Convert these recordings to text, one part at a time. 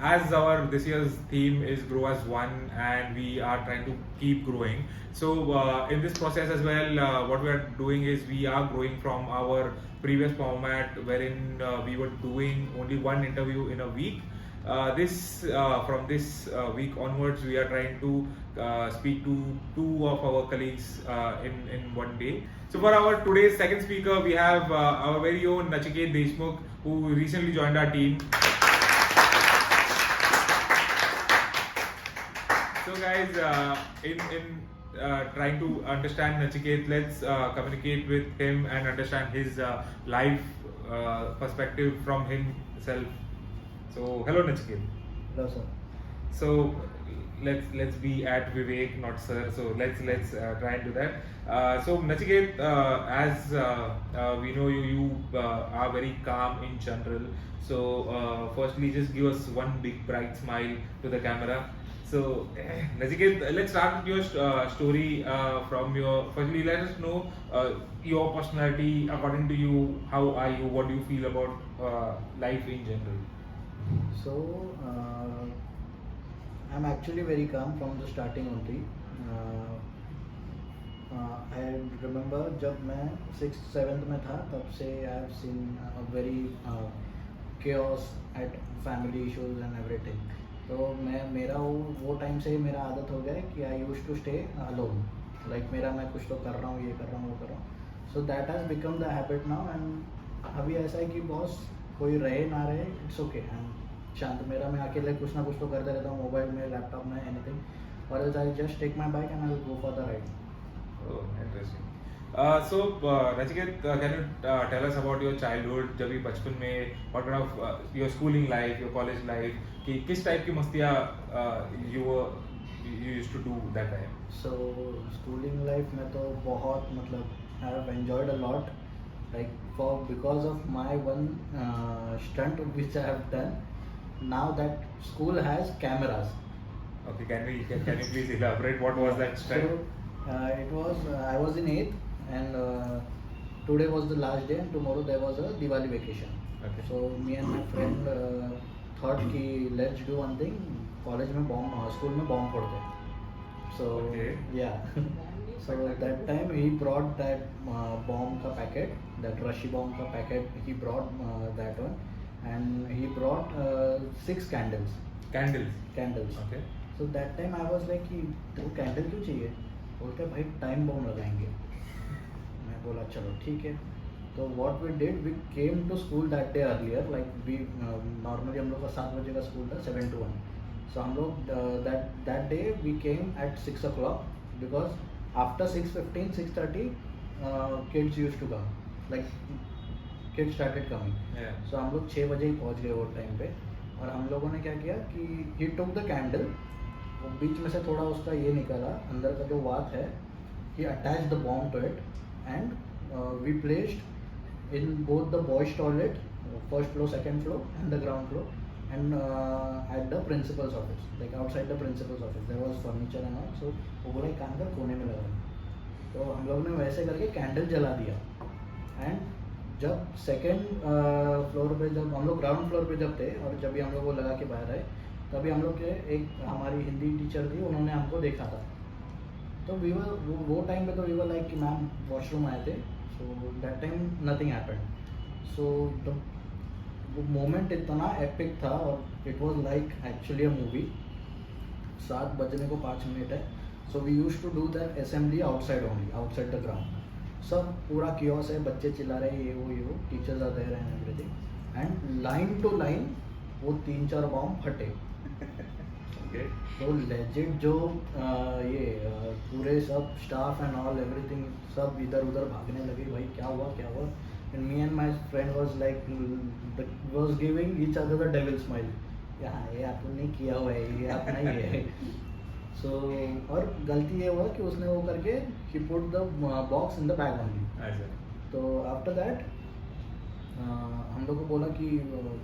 as our this year's theme is grow as one, and we are trying to keep growing. So in this process as well, what we are doing is we are growing from our previous format, wherein we were doing only one interview in a week. This From this week onwards, we are trying to speak to two of our colleagues in one day. So for our today's second speaker, we have our very own Nachiket Deshmukh, who recently joined our team. So guys, in trying to understand Nachiket, let's communicate with him and understand his life perspective from himself. So hello Nachiket. Hello, sir. So let's be at Vivek, not sir. So let's try and do that. So Nachiket, as we know you, are very calm in general. So firstly, just give us one big bright smile to the camera. So Nachiket, let's start with your story from your. Firstly, let us know your personality. According to you, how are you? What do you feel about life in general? So, I'm actually very calm from the starting only. I remember जब मैं 6th 7th में था तब से I have seen a very chaos at family issues and everything. तो मेरा वो time से ही मेरा आदत हो गया है कि I used to stay alone. Like मैं कुछ तो कर रहा हूँ, ये कर रहा हूँ, वो कर रहा हूँ. So that has become the habit now, and अभी ऐसा है कि बॉस कोई रहे ना रहे, इट्स ओके. शांत मेरा मैं अकेले कुछ ना कुछ तो करते रहता हूँ, मोबाइल में, लैपटॉप में, एनीथिंग. और else I just take my bike and I will go for the ride. Oh, interesting. So, Nachiket, can you tell us about your childhood? जब भी बचपन में, what kind of your schooling life, your college life, कि किस type की मस्तियाँ you used to do that time? So schooling life में तो बहुत मतलब I have enjoyed a lot, like for because of my one stunt which I have done. Now that school has cameras. Okay, can you please elaborate what was that stunt? It was I was in 8th, and today was the last day, and tomorrow there was a Diwali vacation. Okay. So me and my friend thought कि let's do one thing. College में school में bomb फोड़ते हैं. So Okay. yeah. So that time he brought that bomb का packet, that Rashi bomb का packet. He brought that one, and he brought 6 candles. Candles. Okay. So that time I was like कि तेरे candle क्यों चाहिए? बोलते भाई time bomb लगाएंगे. मैं बोला चलो ठीक है. तो what we did, we came to school that day earlier. Like we normally हम लोग का 7 बजे का स्कूल था, 7 to 1. सो हम लोग that day we came at 6 o'clock, because after 6:15 6:30 kids use to come, like kids started coming. So हम लोग 6 बजे ही पहुँच गए वो टाइम पे. और हम लोगों ने क्या किया कि ही टुक द कैंडल, वो बीच में से थोड़ा उसका ये निकला, अंदर का जो वात है, he attach the bomb to it, and we placed in both the boys toilet, first floor, second floor and the ground floor, and at the principal's office, like outside the principal's office there was furniture and all. So वो बोला काम कर कोने में लगा. तो हम लोग ने वैसे करके कैंडल जला दिया. एंड जब सेकेंड फ्लोर पे, जब हम लोग ग्राउंड फ्लोर पे जब थे, और जब भी हम लोग वो लगा के बाहर आए, तभी हम लोग के एक हमारी हिंदी टीचर थी, उन्होंने हमको देखा था. तो वी वर वो टाइम पे तो वी वर लाइक कि मैम वॉशरूम आए थे. So that time nothing happened. So वो मोमेंट इतना एपिक था, और it was like actually a movie. 7 बजने को 5 मिनट है. So we used to do that assembly outside only, outside the ground. सब पूरा कियोस है, बच्चे चिल्ला रहे हैं, ये वो teachers are there and everything. And line to line वो 3-4 बॉम्ब फटे. तो लेजिट जो ये पूरे सब स्टाफ एंड ऑल एवरीथिंग सब इधर उधर भागने लगे, भाई क्या हुआ क्या हुआ. And me and my friend was like was giving each other the devil smile. हाँ ये आपने नहीं किया हुआ है, ये अपना ही है. सो और गलती ये हुआ कि उसने वो करके he put the box in the bag only. तो आफ्टर दैट हम लोग को बोला कि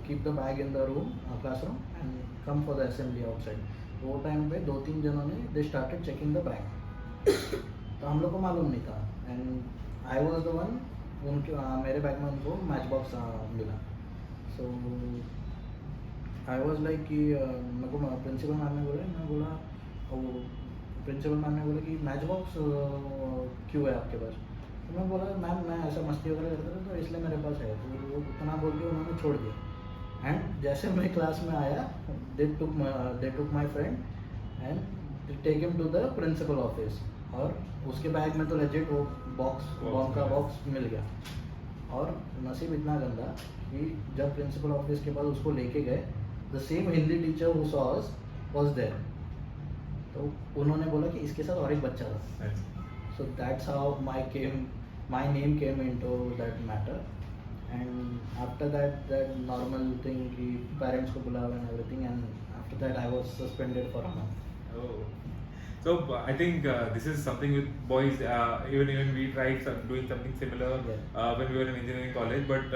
keep the bag in the room, classroom, and come for the assembly outside. वो टाइम पे 2-3 जनों ने they started checking the bag. तो हम लोग को मालूम नहीं था, and I was the one, उनके मेरे बैग में उनको मैच बॉक्स मिला. सो आई वॉज लाइक कि मेरे को प्रिंसिपल मैम ने बोला, मैं बोला वो प्रिंसिपल मैम ने बोला कि मैच बॉक्स क्यों है आपके पास? तो मैं बोला मैम मैं ऐसा मस्ती वगैरह करता था तो इसलिए मेरे पास है। तो वो उतना बोल के उन्होंने छोड़ दिया। एंड जैसे मैं क्लास में आया, they took my friend and take him to the principal office, और उसके बैग में तो लेजिट वो बॉम्ब का बॉक्स मिल गया। और नसीब इतना गंदा कि जब प्रिंसिपल ऑफिस के पास उसको लेके गए, the same Hindi teacher who saw us was there. तो उन्होंने बोला कि इसके साथ और एक बच्चा था। So that's how my name came into that matter. And after that normal thing कि पेरेंट्स को बुलाओ and everything, and after that I was suspended for a month. Oh. So I think this is something with boys. Even we tried doing something similar when we were in engineering college. But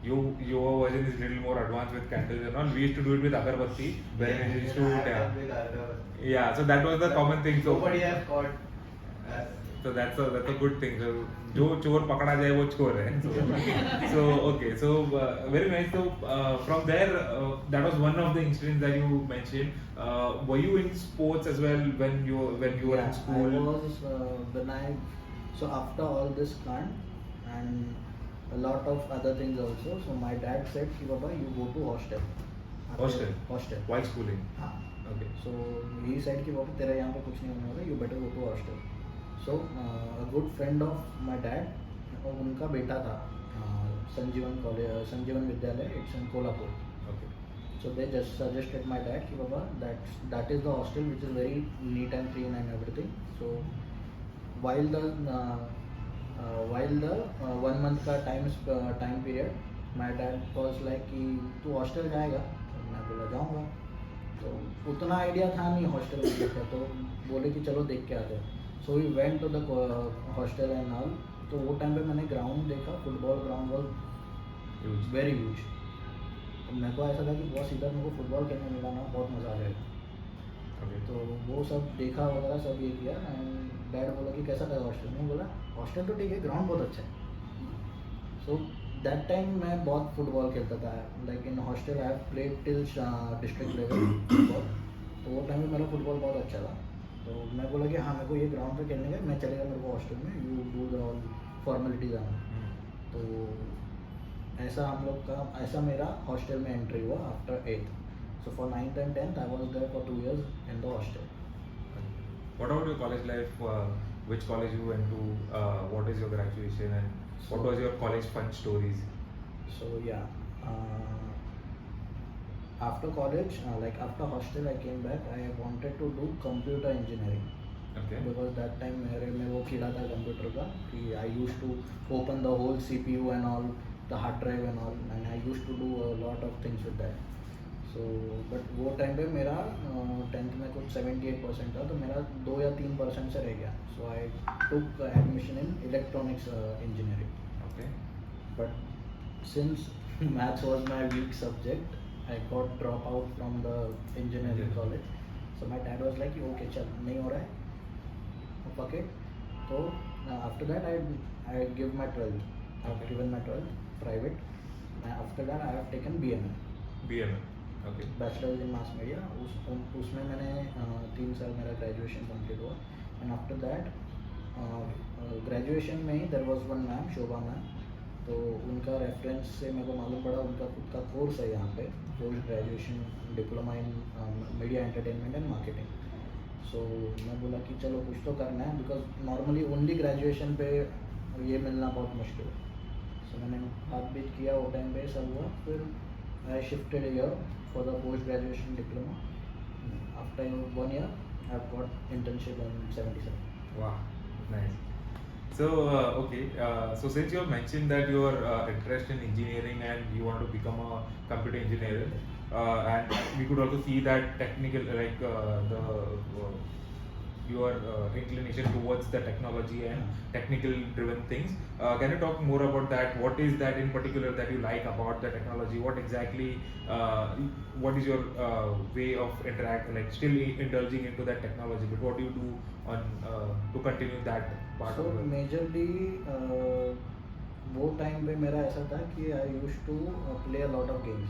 your version is a little more advanced with candles and all. We used to do it with agarbatti, where we used to yeah. So that was the common thing. So nobody has caught. so that's a good thing. So जो चोर पकड़ा जाए वो चोर है. So okay, so very nice. So from there, that was one of the incidents that you mentioned. Were you in sports as well when you were in school? I was so after all this plan and a lot of other things also. So my dad said कि बाबा you go to hostel. Hostel. While schooling. हाँ. Okay. So he said कि बाबा तेरा यहाँ पे कुछ नहीं होने वाला, you better go to hostel. So a good friend of my dad, और उनका बेटा था संजीवन विद्यालय, it's in Kolhapur. Okay. So they just suggested my dad कि बाबा that is the hostel which is very neat and clean and everything. So while the 1 month का time period, my dad was like कि तू hostel जाएगा? तो मैं बोला जाऊँगा। तो उतना आइडिया था नहीं हॉस्टल में का, तो बोले कि चलो देख के आते हैं। So we went to the hostel and all. तो वो टाइम पे मैंने ग्राउंड देखा, football ground was very huge. मेरे को ऐसा था कि बहुत सीधा मेरे को फुटबॉल खेलने मिला ना, बहुत मज़ा आ जाएगा। Okay. तो वो सब देखा वगैरह सब ये किया। एंड डैड बोला कि कैसा था हॉस्टल में? बोला हॉस्टल तो ठीक है, ग्राउंड बहुत अच्छा है। सो दैट टाइम मैं बहुत फुटबॉल खेलता था, like in hostel I have played till district level football. तो वो टाइम पे मेरा फुटबॉल बहुत अच्छा था। तो मैं बोला कि हाँ मेरे को ये ग्राउंड पे खेलने का, मैं चलेगा मेरे को हॉस्टल में, you do the all formalities आना। तो ऐसा मेरा हॉस्टल में एंट्री हुआ after 8th। So for 9th and 10th, I was there for 2 years in the hostel. What about your college life? Which college you went to? What is your graduation and what was your college fun stories? So yeah, after college, like after hostel, I came back. I wanted to do computer engineering. Okay. Because that time मेरे में वो कीड़ा था computer का कि I used to open the whole CPU and all, the hard drive and all, and I used to do a lot of things with that. So but वो time पे मेरा 10th में कुछ 78% था, तो मेरा 2 या 3% से रह गया। So I took admission in electronics engineering. Okay. But since maths was my weak subject, I got drop out from the engineering college. So my dad was like, okay चल नहीं हो रहा है, fuck it. So after that I give my 12th. I have given my 12th private. After that I have taken BMA. BMA. Okay. Bachelors in mass media. उसमें मैंने 3 साल मेरा graduation complete हुआ। एंड आफ्टर दैट ग्रेजुएशन में ही there was one ma'am, Shobha ma'am. तो उनका reference से मेरे को मालूम पड़ा उनका खुद का कोर्स है यहाँ पे, post graduation diploma in media entertainment and marketing. So मैं बोला कि चलो कुछ तो करना है, बिकॉज नॉर्मली ओनली ग्रेजुएशन पे ये मिलना बहुत मुश्किल है। सो मैंने बात किया, वो टाइम पे सब हुआ। फिर I shifted here for the post-graduation diploma. After 1 year, I've got internship in 77. Wow, nice. So okay, so since you have mentioned that you are interested in engineering and you want to become a computer engineer, and we could also see that technical, like your inclination towards the technology and technical driven things. Can you talk more about that? What is that in particular that you like about the technology? What exactly, what is your way of like still indulging into that technology, but what do you do on to continue that part So of it? majorly वो time पे मेरा ऐसा था कि I used to play a lot of games.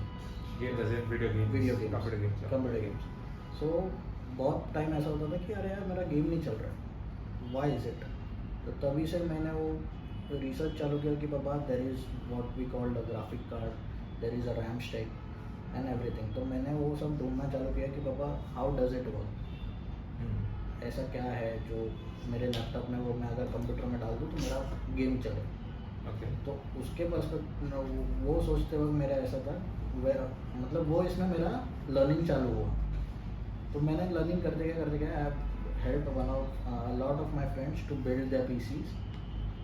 Games as in video games. Video games, Computer games. Computer games. So बहुत time ऐसा होता था कि अरे यार मेरा गेम नहीं चल रहा, व्हाई इज इट. तो तभी से मैंने वो रिसर्च चालू किया कि पापा there is what we called a graphic card, there is a RAM stack and everything. तो मैंने वो सब ढूंढना चालू किया कि पापा how does it work, Hmm. ऐसा क्या है जो मेरे लैपटॉप में वो मैं अगर कंप्यूटर में डाल दूँ तो मेरा गेम चले. Okay. तो उसके पर्सपेक्टिव वो सोचते वक्त मेरा ऐसा था, मतलब वो इसमें मेरा लर्निंग चालू हुआ. तो मैंने लर्निंग करते गया I help one of lot of my friends to build their PCs,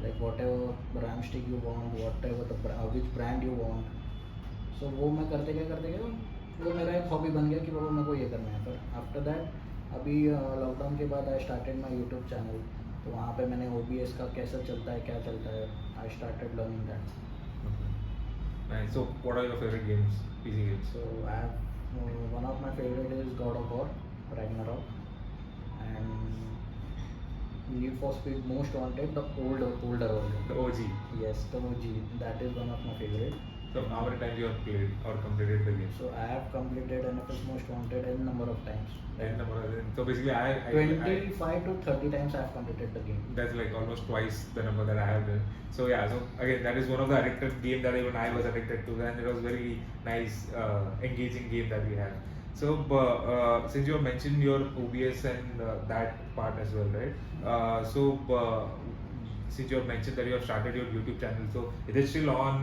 like whatever RAM stick you want, whatever which brand you want. So वो मैं करते गया वो मेरा एक हॉबी बन गया कि बाबा मेरे को ये करना है. पर आफ्टर दैट अभी लॉकडाउन के बाद I started my YouTube channel. तो वहाँ पे मैंने OBS का कैसा चलता है, क्या चलता है, I started learning that. Okay. Nice. So, what are your favorite games? PC games. So I have one of my favorite is God of War, Ragnarok, and Need for Speed Most Wanted, the older version. The OG. Yes, the OG. That is one of my favorite. So, how many times you have played or completed the game? So I have completed NFS Most Wanted n number of times. And number of, so basically, I 25 to 30 times I have completed the game. that's like almost twice the number that I have done. So yeah, so again, that is one of the addictive game that even I was addicted to, and it was very nice, engaging game that we had. So since you have mentioned your OBS and that part as well, right? Since you have mentioned that you have started your YouTube channel, so is it still on?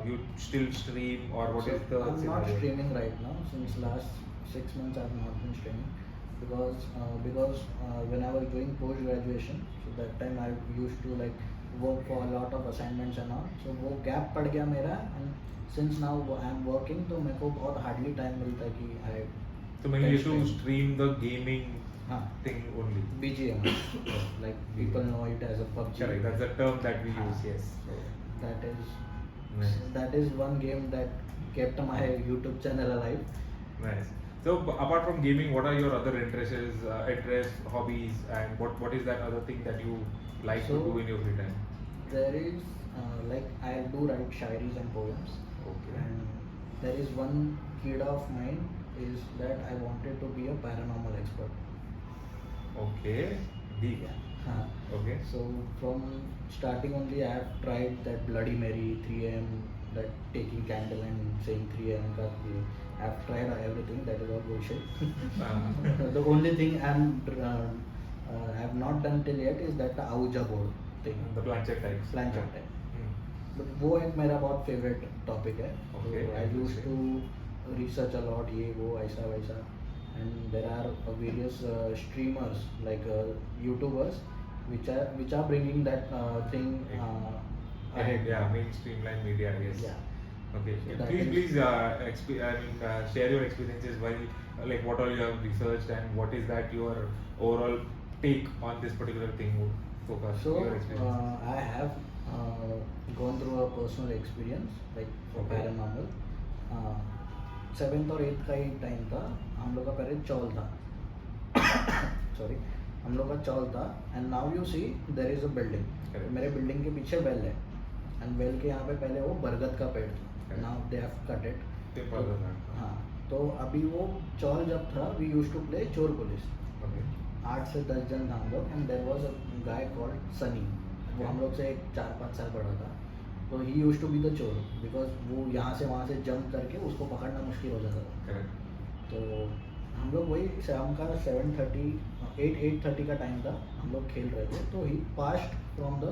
You still stream, or what So is the I'm not scenario? streaming right now. Since last 6 months I have not been streaming because when I was doing post graduation, so that time I used to like work for a lot of assignments and all. So वो gap पड़ गया मेरा, and since now I am working तो मेरे को बहुत hardly time मिलता है कि I So mainly you can used to stream. stream the gaming हाँ, thing only. BGM, like people know it as a PUBG. Correct. That's the term that we हाँ, use. Yes. so that is Nice. that is one game that kept my YouTube channel alive. Nice. So apart from gaming, what are your other interests, hobbies, and what is that other thing that you like to So- do in your free time? There is like I do write shairis and poems, Okay. and there is one kid of mine is that I wanted to be a paranormal expert. Okay. Deep. Huh. Okay. So from starting only I have tried that Bloody Mary 3 a.m. that taking candle and saying 3 a.m. ka I have tried everything. That is all bullshit. The only thing I have not done till yet is that the Ouija board thing. The planchette types. Planchette type. Hmm. But वो एक मेरा बहुत favourite topic है. Okay, I used to research a lot ये वो ऐसा वैसा, and there are various streamers like YouTubers which are bringing that thing ahead. Yeah, mainstream line media. Yes. Yeah. Okay. So that Please, is- share your experiences while, like, what all you have researched and what is that your overall take on this particular thing would focus So your experience. I have gone through a personal experience like for Okay. paranormal. 7th और 8th का ही time था. हम लोग का पहले चौल था. Sorry, हम लोग का चौल था. And now you see there is a building. Correct. मेरे बिल्डिंग के पीछे वेल है, एंड वेल के यहाँ पे पहले वो बरगद का पेड़ था. Correct. Now they have cut it. Simple as that. हाँ, तो अभी वो चौल जब था वी यूज टू प्ले चोर पुलिस. Okay. 8 से 10 जन था हम लोग, and there was a guy called Sunny. वो हम लोग से 4-5 साल बड़ा था. तो he used to be the चोर बिकॉज वो यहाँ से वहाँ से जंप करके उसको पकड़ना मुश्किल हो जाता था. Correct. तो हम लोग वही शाम का 8:30 का टाइम था. हम लोग खेल रहे थे तो he passed from the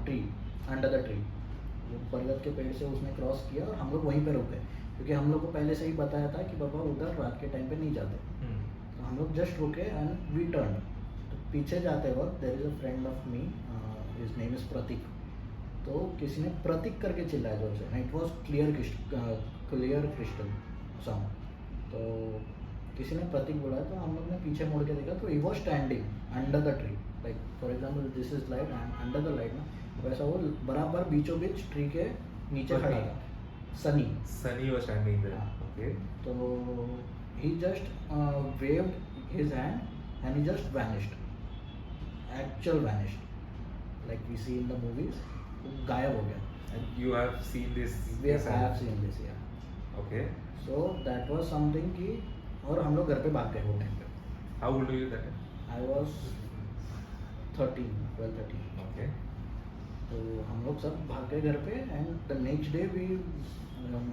tree, under the tree. वो बरगद के पेड़ से उसने क्रॉस किया और हम लोग वहीं पे रुक गए, क्योंकि हम लोग को पहले से ही बताया था कि पापा उधर रात के टाइम पे नहीं जाते. Hmm. तो हम लोग जस्ट रुके एंड वी टर्न. तो पीछे जाते वक्त there is a friend of me, his name is Prateek. तो किसी ने प्रतीक करके चिल्लाया जोर से. It was clear crystal sound. तो किसी ने प्रतीक बोला, तो हम लोग ने पीछे मुड़ के देखा तो he was standing under the tree. Like for example this is light and under the light ना, वैसा वो बराबर बीचों बीच ट्री के नीचे खड़ा था. Sunny. Sunny was standing there. हाँ. Okay. तो he just waved his hand and he just vanished. Actual vanished. Like we see in the movies. वो गायब हो गया. And you have seen this. We have, I have seen this, yeah. Okay. So that was something कि और हम लोग घर पे भाग गए वो टाइम पे. How old were you that time? I was 12-13. Okay. तो हम लोग सब भाग गए घर पे and the next day we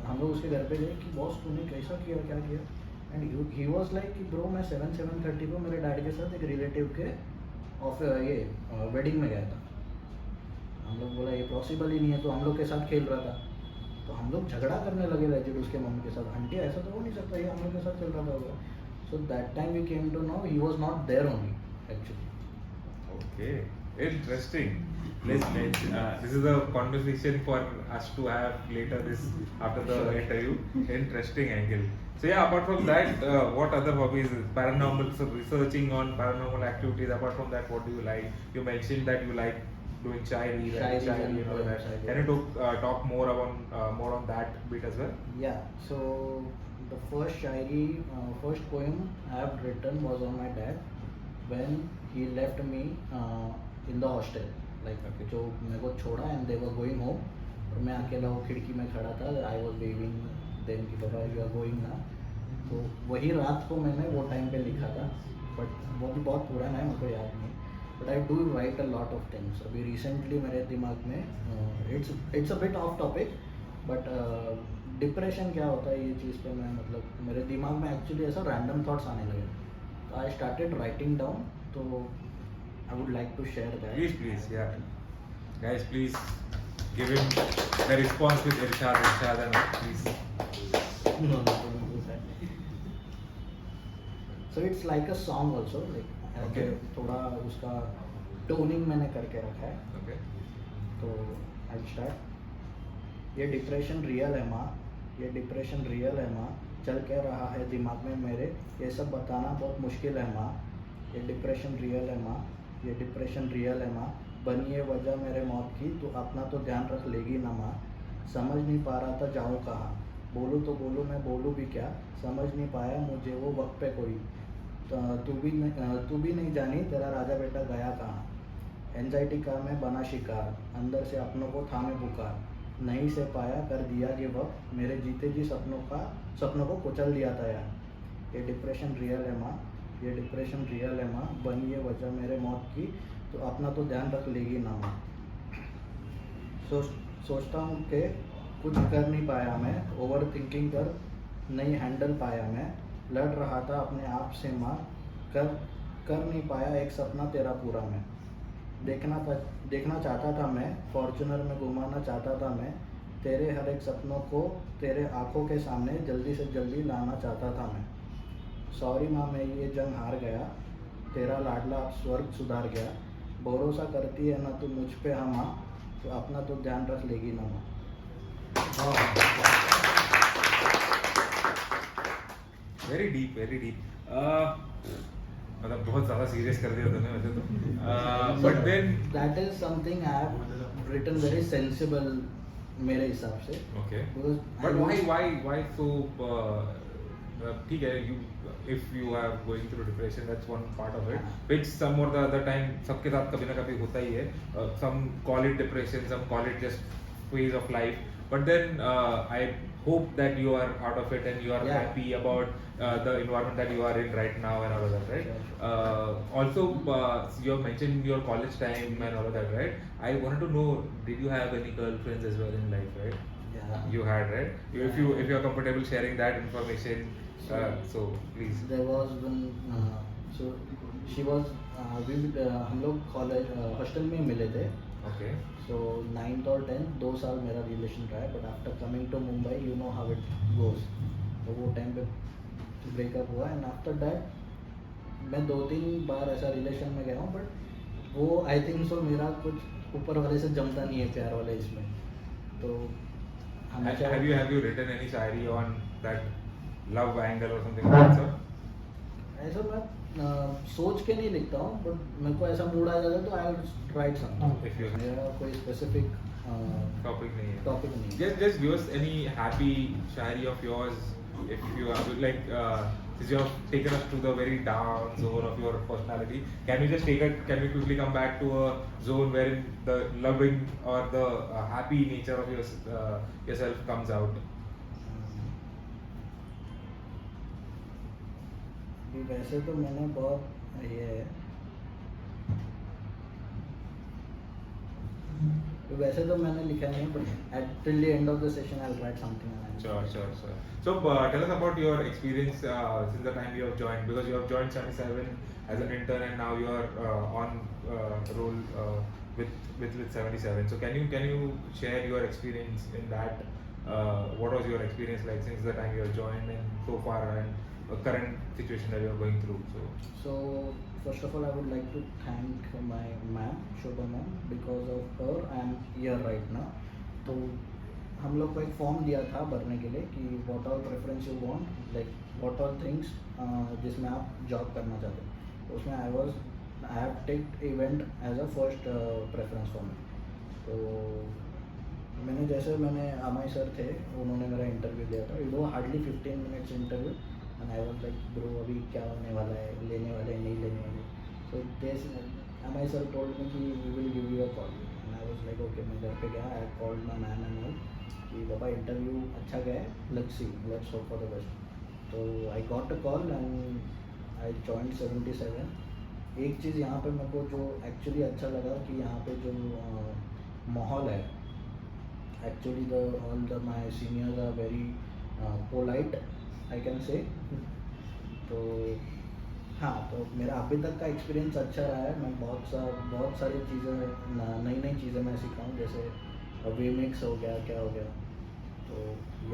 हम लोग उसके घर पे गए कि बॉस तूने कैसा किया क्या किया. एंड ही वॉज लाइक कि ब्रो मैं 7-7:30 को मेरे डैडी के साथ एक रिलेटिव के ऑफ ये वेडिंग में गया था. हम लोग बोला ये पॉसिबल ही नहीं है, तो हम लोग के साथ खेल रहा था. तो हम लोग झगड़ा करने लगे लेजिट उसके मम्मी के साथ. आंटी ऐसा तो हो नहीं सकता, ये हम लोग के साथ चल रहा था होगा. So that time we came to know he was not there only actually. Okay, interesting. This is a conversation for us to have later this after the Sure. interview. Interesting angle. So yeah, apart from that, what other hobbies? Paranormal, so researching on paranormal activities. Apart from that, what do you like? You mentioned that you like doing shairi, Shairis and and all that. poems, I Can you talk more on that bit as well? Yeah, so the first shairi, first poem I have written was on my dad when he left me in the hostel. Like जो मेरे को छोड़ा and they were going home और मैं अकेला वो खिड़की में खड़ा था. I was waving them कि पापा you are going now. तो वही रात को मैंने वो टाइम पे लिखा था, बट वो भी बहुत पुराना है, मुझको याद नहीं. But I do right a lot of things. अभी रिसेंटली मेरे दिमाग में it's a bit of topic, but depression क्या होता है ये चीज़ पे मैं मतलब मेरे दिमाग में एक्चुअली ऐसा रैंडम थॉट्स आने लगे. तो आई स्टार्टेड राइटिंग डाउन. तो I would like to share that. Please, yeah. Guys, please give him the response with Irshad and please. No, don't do that. So it's like a song also, like Okay. थोड़ा उसका toning मैंने करके रखा है. Okay. तो I start. ये depression real है माँ, ये डिप्रेशन रियल है माँ, चल के रहा है दिमाग में मेरे, ये सब बताना बहुत मुश्किल है माँ. ये डिप्रेशन रियल है माँ, ये डिप्रेशन रियल है माँ, बनी ये वजह मेरे मौत की, तो अपना तो ध्यान रख लेगी ना माँ. समझ नहीं पा रहा था जाऊँ कहाँ, बोलूँ तो बोलूँ मैं बोलूँ भी क्या, समझ नहीं पाया मुझे वो वक्त पे कोई. तो तू भी नहीं जानी तेरा राजा बेटा गया कहाँ. एंजाइटी का मैं बना शिकार, अंदर से अपनों को थामे पुकार, नहीं से पाया कर दिया गिव अप, मेरे जीते जी सपनों को कुचल दिया था यार. ये डिप्रेशन रियल है माँ, ये डिप्रेशन रियल है माँ, बनी ये वजह मेरे मौत की, तो अपना तो ध्यान रख लेगी ना माँ. सोचता हूँ कि कुछ कर नहीं पाया मैं, ओवर थिंकिंग कर नहीं हैंडल पाया मैं, लड़ रहा था अपने आप से माँ, कर नहीं पाया एक सपना तेरा पूरा मैं. देखना चाहता था मैं, फॉर्च्यूनर में घुमाना चाहता था मैं, तेरे हर एक सपनों को तेरे आंखों के सामने जल्दी से जल्दी लाना चाहता था मैं. सॉरी माँ मैं ये जंग हार गया, तेरा लाडला अब स्वर्ग सुधार गया, भरोसा करती है ना तू मुझ पे हाँ माँ, तो अपना तो ध्यान रख लेगी ना माँ. Very deep, very deep. मतलब बहुत ज़्यादा सीरियस कर दिया तूने वैसे तो. But then that is something I have written very sensible मेरे हिसाब से. okay. Because But I why so? ठीक है, if you are going through depression, that's one part of it. Which some or the other time सबके साथ कभी ना कभी होता ही है. Some call it depression, some call it just phase of life. But then I hope that you are out of it and you are Yeah. happy about the environment that you are in right now and all of that, right? Sure, Also, you have mentioned your college time and all of that, right? I wanted to know, did you have any girlfriends as well in life, right? Yeah. You had, right? If you are comfortable sharing that information, so please. There was one so she was हम लोग college hostel में मिले थे. Okay. सो 9th और 10th 2 साल मेरा relation रहा है. But after coming to Mumbai you know how it goes. तो वो टाइम पे ब्रेकअप हुआ एंड आफ्टर दैट मैं 2-3 बार ऐसा रिलेशन में गया हूँ. बट वो आई थिंक सो मेरा कुछ ऊपर वाले से जमता नहीं है प्यार वाले इसमें. तो हमेशा Have you written any shairi on that love angle or something like that, sir? ऐसा मैं सोच के नहीं लिखता हूँ, बट मेरे को ऐसा मूड आ जाता है तो आई राइट समथिंग. If you मेरा कोई स्पेसिफिक topic नहीं है. टॉपिक नहीं है. Just give us any happy shairi of yours, if you have like since you have taken us to the very down zone of your personality. Can we quickly come back to a zone wherein the loving or the happy nature of yourself comes out? अभी वैसे तो मैंने बहुत ये है, वैसे तो मैंने लिखा नहीं, but at till the end of the session I will write something. Sure. So tell us about your experience since the time you have joined, because you have joined 77 as an intern and now you are on roll with 77. So can you share your experience in that? What was your experience like since the time you have joined and so far, and current situation that you are going through? So first of all, I would like to thank my ma'am, Shobha ma'am, because of her I am here right now. तो हम लोग को एक form दिया था भरने के लिए कि what all preference you want, like what all things जिसमें आप जॉब करना चाहते हो. तो उसमें I have take event as a first preference for me. तो मैंने अमाई सर थे, उन्होंने मेरा इंटरव्यू दिया था. It was hardly 15 minutes interview and I was like bro अभी क्या होने वाला है, लेने वाले नहीं लेने वाले. तो दिस अमाई सर टोल्ड मी कि we will give you a call and I was like okay. मैं घर पे गया, I called my ma'am and all कि बाबा इंटरव्यू अच्छा गया है, let's see, let's hope for the best. तो I got a call and I joined 77. एक चीज़ यहाँ पे मेरे को जो एक्चुअली अच्छा लगा कि यहाँ पे जो माहौल है, actually the all the my seniors are very polite, I can say. तो हाँ, तो मेरा अभी तक का एक्सपीरियंस अच्छा रहा है. मैं बहुत सारी चीज़ें, नई चीज़ें मैं सीखा हूँ, जैसे वे मिक्स हो गया, क्या हो गया. तो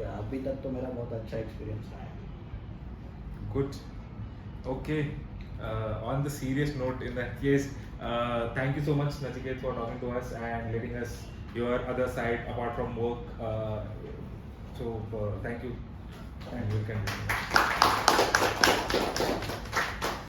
या अभी तक तो मेरा बहुत अच्छा एक्सपीरियंस रहा है. Good. Okay. On the serious note, in that case, thank you so much, Nachiket, for talking to us and letting us your other side apart from work. So thank you, and we'll continue.